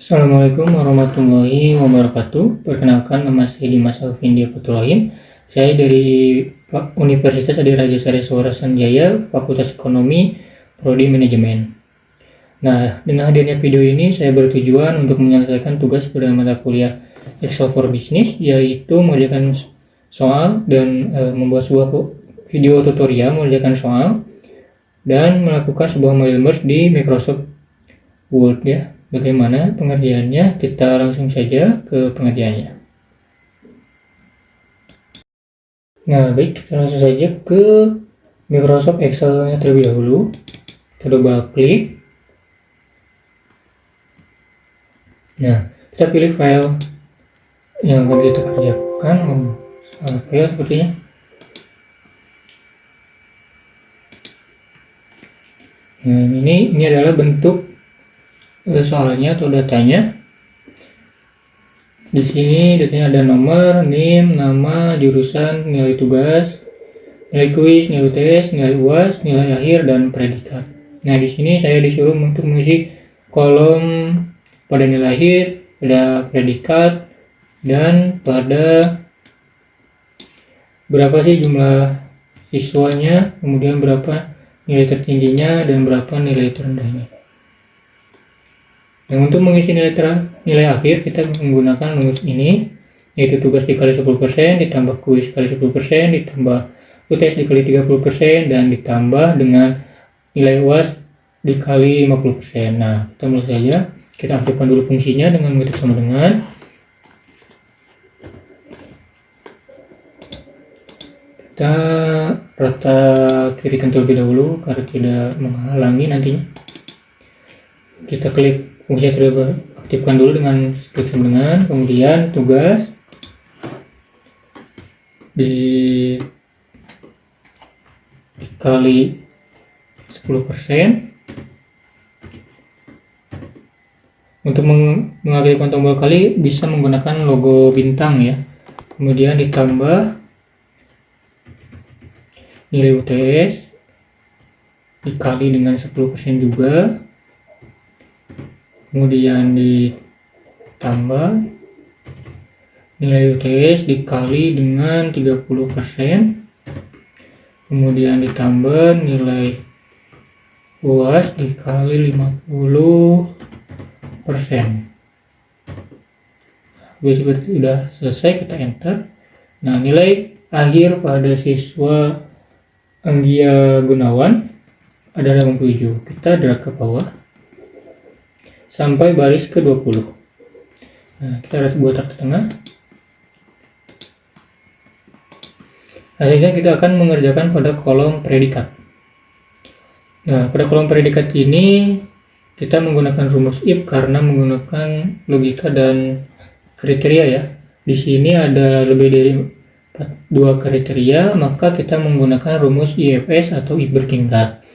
Assalamualaikum warahmatullahi wabarakatuh. Perkenalkan, nama saya Dimas Alvindia Putrohim. Saya dari Universitas Adi Raja Sareswara Sanjaya, Fakultas Ekonomi, Prodi Manajemen. Nah, dengan hadirnya video ini saya bertujuan untuk menyelesaikan tugas pada mata kuliah Excel for Business, yaitu mengerjakan soal dan membuat sebuah video tutorial mengerjakan soal dan melakukan sebuah file merge di Microsoft Word ya. Bagaimana pengerjaannya? Kita langsung saja ke pengerjaannya. Nah, baik, kita langsung saja ke Microsoft Excel-nya terlebih dahulu. Kita double klik. Nah, kita pilih file yang akan kita kerjakan. Salah file sepertinya. Nah, ini adalah bentuk soalnya atau datanya. Di sini datanya ada nomor, NIM, nama, jurusan, nilai tugas, nilai kuis, nilai UTS, nilai UAS, nilai akhir, dan predikat. Nah, di sini saya disuruh untuk mengisi kolom pada nilai akhir, pada predikat, dan pada berapa sih jumlah siswanya, kemudian berapa nilai tertingginya, dan berapa nilai terendahnya. Nah, untuk mengisi nilai akhir kita menggunakan rumus ini, yaitu tugas dikali 10%, ditambah kuis kali 10%, ditambah UTS dikali 30%, dan ditambah dengan nilai UAS dikali 50%. Nah, kita mulai saja. Kita aktifkan dulu fungsinya dengan mengetik sama dengan. Kita rata kirikan terlebih dahulu karena tidak menghalangi nantinya. Kita klik fungsi terlebih, aktifkan dulu dengan klik sama dengan, kemudian tugas dikali 10%. Untuk mengaktifkan tombol kali bisa menggunakan logo bintang ya, kemudian ditambah nilai UTS dikali dengan 10% juga, kemudian ditambah nilai UTS dikali dengan 30%, kemudian ditambah nilai UAS dikali 50%. Seperti sudah selesai, kita enter. Nah, nilai akhir pada siswa Anggia Gunawan adalah 87. Kita drag ke bawah sampai baris ke-20. Nah, kita buat tak di tengah. Akhirnya kita akan mengerjakan pada kolom predikat. Nah, pada kolom predikat ini kita menggunakan rumus if karena menggunakan logika dan kriteria ya. Di sini ada lebih dari 2 kriteria, maka kita menggunakan rumus IFS atau if bertingkat.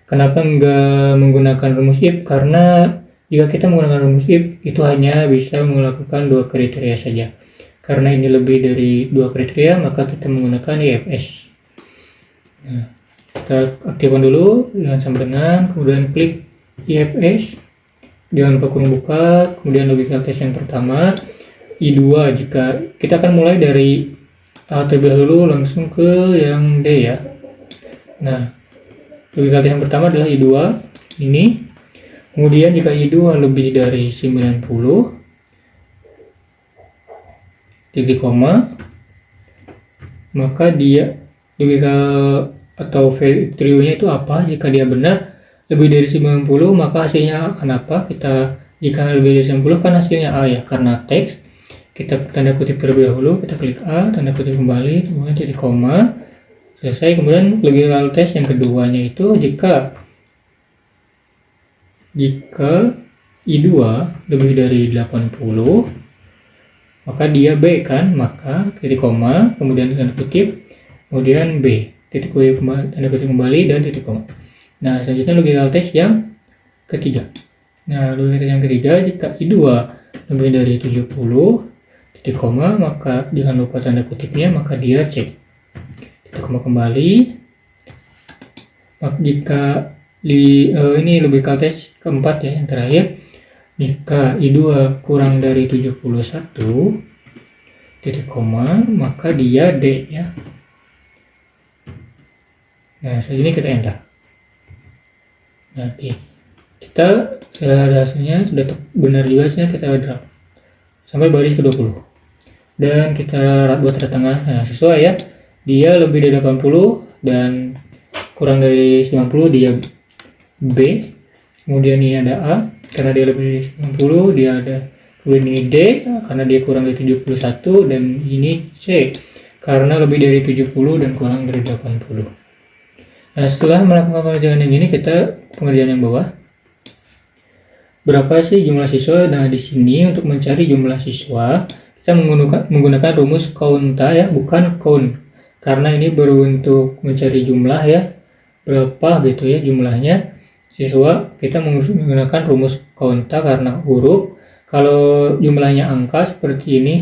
Kenapa enggak menggunakan rumus if? Karena jika kita menggunakan rumus if, itu hanya bisa melakukan 2 kriteria saja. Karena ini lebih dari 2 kriteria, maka kita menggunakan IFS. Nah, kita aktifkan dulu dengan sama dengan, kemudian klik IFS. Jangan lupa kurung buka, kemudian logical test yang pertama, I2. Jika kita akan mulai dari A terlebih dahulu langsung ke yang D ya. Nah, logical test yang pertama adalah I2 ini. Kemudian jika I2 lebih dari 90 titik koma, maka dia logika atau value-nya itu apa? Jika dia benar lebih dari 90, maka hasilnya akan apa? Jika lebih dari 90 kan hasilnya A ya, karena teks. Kita tanda kutip terlebih dahulu, kita klik A, tanda kutip kembali, kemudian titik koma, selesai. Kemudian logical test yang keduanya itu jika I2 lebih dari 80, maka dia B kan, maka titik koma, kemudian tanda kutip, kemudian B, titik kutip kembali, tanda kutip kembali, dan titik koma. Nah, selanjutnya logical test yang ketiga. Nah, logical test yang ketiga, jika I2 lebih dari 70, titik koma, maka jangan lupa tanda kutipnya, maka dia C. Titik koma kembali. Jika ini logical test keempat ya, yang terakhir, Jika I2 kurang dari 71 titik koma, maka dia D ya. Nah, selanjutnya kita enter. Nanti kita sudah ada hasilnya, sudah benar juga hasilnya, kita drag sampai baris ke-20 dan kita buat tanda tengah. Nah, sesuai ya, dia lebih dari 80 dan kurang dari 90, dia B. Kemudian ini ada A karena dia lebih dari 90, dia ada. Kemudian ini D karena dia kurang dari 71, dan ini C karena lebih dari 70 dan kurang dari 80. Nah, setelah melakukan pengerjaan yang ini, kita pengerjaan yang bawah. Berapa sih jumlah siswa? Nah, di sini untuk mencari jumlah siswa, kita menggunakan rumus counta ya, bukan count. Karena ini baru untuk mencari jumlah ya, berapa gitu ya jumlahnya siswa, kita menggunakan rumus counta karena huruf. Kalau jumlahnya angka seperti ini,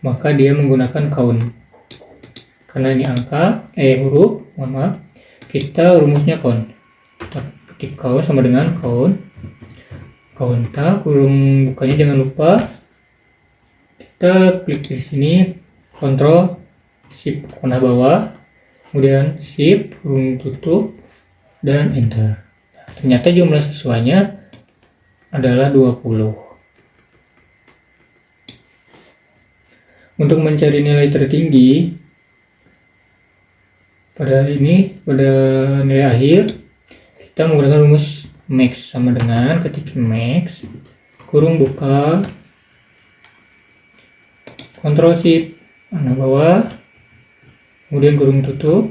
maka dia menggunakan count. Karena ini angka, huruf, mohon maaf, kita rumusnya count. Kita ketik count sama dengan count, counta, kurung bukanya jangan lupa. Kita klik di sini, Ctrl Shift panah bawah, kemudian Shift kurung tutup dan enter. Nah, ternyata jumlah siswanya adalah 20. Untuk mencari nilai tertinggi pada nilai akhir, kita menggunakan rumus max sama dengan ketik max kurung buka, Ctrl Shift panah bawah, kemudian kurung tutup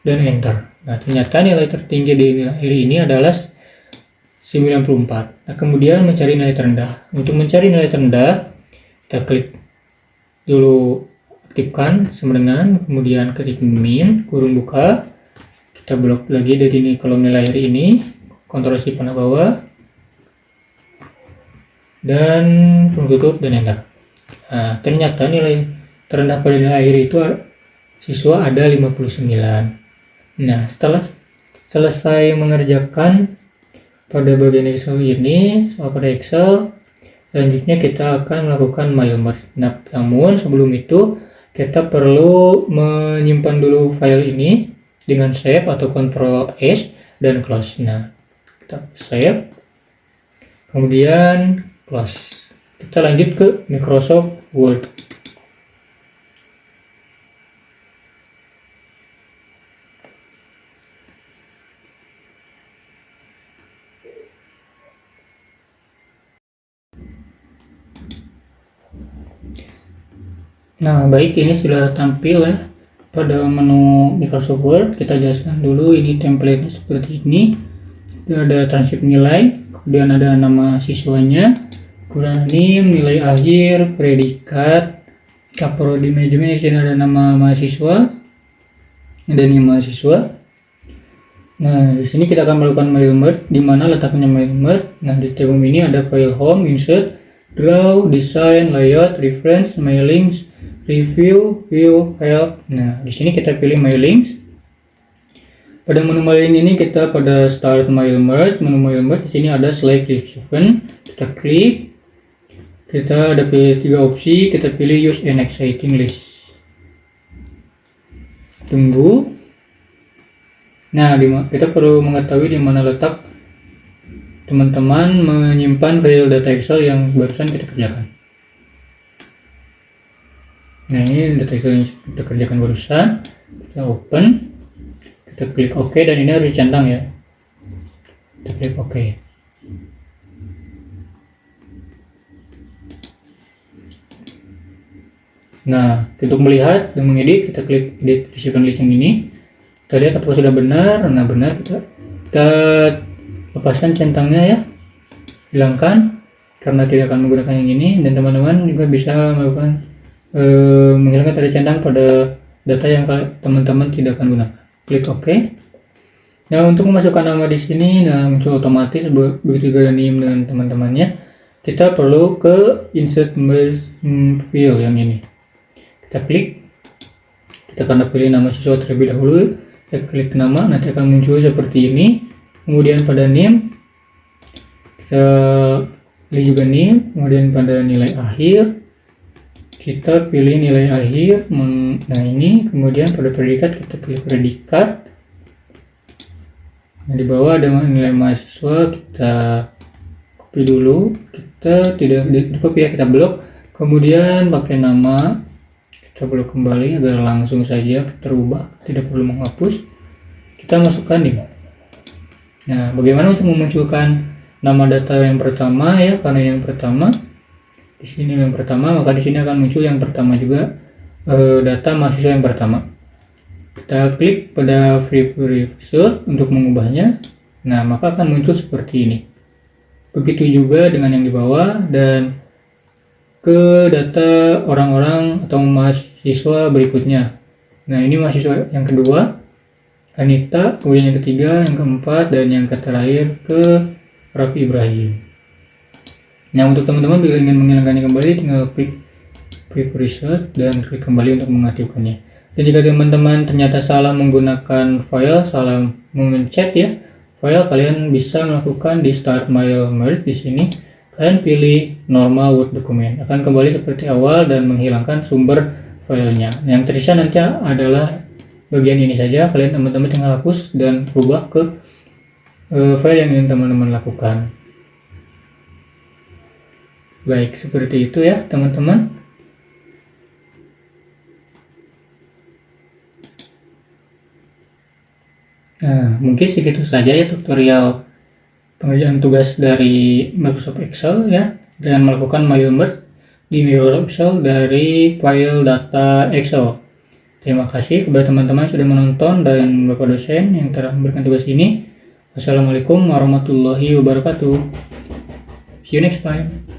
dan enter. Nah, ternyata nilai tertinggi di nilai akhir ini adalah 94. Nah, kemudian mencari nilai terendah. Untuk mencari nilai terendah, kita klik dulu, aktifkan sama dengan, kemudian ketik min kurung buka, kita blok lagi dari ini kolom nilai akhir ini, Ctrl Shift panah bawah dan kurung tutup dan enter. Nah, ternyata nilai terendah pada nilai akhir itu siswa ada 59. Nah, setelah selesai mengerjakan pada bagian Excel ini, soal pada Excel, selanjutnya kita akan melakukan MyLMerge. Nah, namun sebelum itu kita perlu menyimpan dulu file ini dengan save atau Ctrl S dan close. Nah, kita save, kemudian close. Kita lanjut ke Microsoft Word. Nah, baik, ini sudah tampil ya pada menu Microsoft Word. Kita jelaskan dulu, ini template seperti ini. Ada transkrip nilai, kemudian ada nama siswanya, ukuran NIM, nilai akhir, predikat, prodi manajemen. Di sini ada nama mahasiswa, ada NIM mahasiswa. Nah, di sini kita akan melakukan MyLMerge. Di mana letaknya MyLMerge? Nah, di tabung ini ada file home, insert, draw, design, layout, reference, mailings, review, view, help. Nah, di sini kita pilih mailings. Pada menu mailing ini kita pada start MyLMerge, menu MyLMerge, di sini ada select recipient. Kita klik. Kita ada pilih 3 opsi, kita pilih use an exciting list. Tunggu. Nah, kita perlu mengetahui di mana letak teman-teman menyimpan file data Excel yang barusan kita kerjakan. Nah, ini data Excel yang kita kerjakan barusan. Kita open, kita klik OK, dan ini harus dicentang ya. Kita klik OK. Nah, untuk melihat dan mengedit, kita klik edit recipient list yang ini. Kita lihat apakah sudah benar. Nah, benar. Kita lepaskan centangnya ya, hilangkan karena tidak akan menggunakan yang ini. Dan teman-teman juga bisa melakukan menghilangkan tanda centang pada data yang teman-teman tidak akan gunakan. Klik OK. Nah, untuk memasukkan nama di sini, nah muncul otomatis, begitu juga NIM dengan teman-temannya. Kita perlu ke insert field yang ini. Kita klik. Kita akan pilih nama siswa terlebih dahulu. Kita klik nama, nanti akan muncul seperti ini. Kemudian pada NIM, kita Kita pilih juga nih, kemudian pada nilai akhir kita pilih nilai akhir. Nah ini kemudian pada predikat kita pilih predikat. Nah di bawah ada nilai mahasiswa, kita copy dulu, kita tidak di copy ya, kita blok, kemudian pakai nama kita blok kembali agar langsung saja terubah, tidak perlu menghapus. Kita masukkan nih. Nah bagaimana untuk memunculkan nama data yang pertama ya, karena yang pertama di sini yang pertama, maka di sini akan muncul yang pertama juga, data mahasiswa yang pertama. Kita klik pada free result untuk mengubahnya. Nah, maka akan muncul seperti ini. Begitu juga dengan yang di bawah dan ke data orang-orang atau mahasiswa berikutnya. Nah, ini mahasiswa yang kedua, Anita, kemudian yang ketiga, yang keempat, dan yang terakhir ke Raffi Ibrahim. Nah, untuk teman-teman bila ingin menghilangkannya kembali, tinggal klik preset dan klik kembali untuk mengaktifkannya. Dan jika teman-teman ternyata salah menggunakan file, salah memencet ya file, kalian bisa melakukan di Start File Merge. Di sini kalian pilih normal Word document, akan kembali seperti awal dan menghilangkan sumber filenya. Yang tersisa nanti adalah bagian ini saja, kalian teman-teman tinggal hapus dan rubah ke file yang ingin teman-teman lakukan. Baik, seperti itu ya teman-teman. Nah, mungkin segitu saja ya tutorial pengerjaan tugas dari Microsoft Excel ya, dengan melakukan file merge di Microsoft Excel dari file data Excel. Terima kasih kepada teman-teman yang sudah menonton dan Bapak dosen yang telah memberikan tugas ini. Wassalamualaikum warahmatullahi wabarakatuh. See you next time.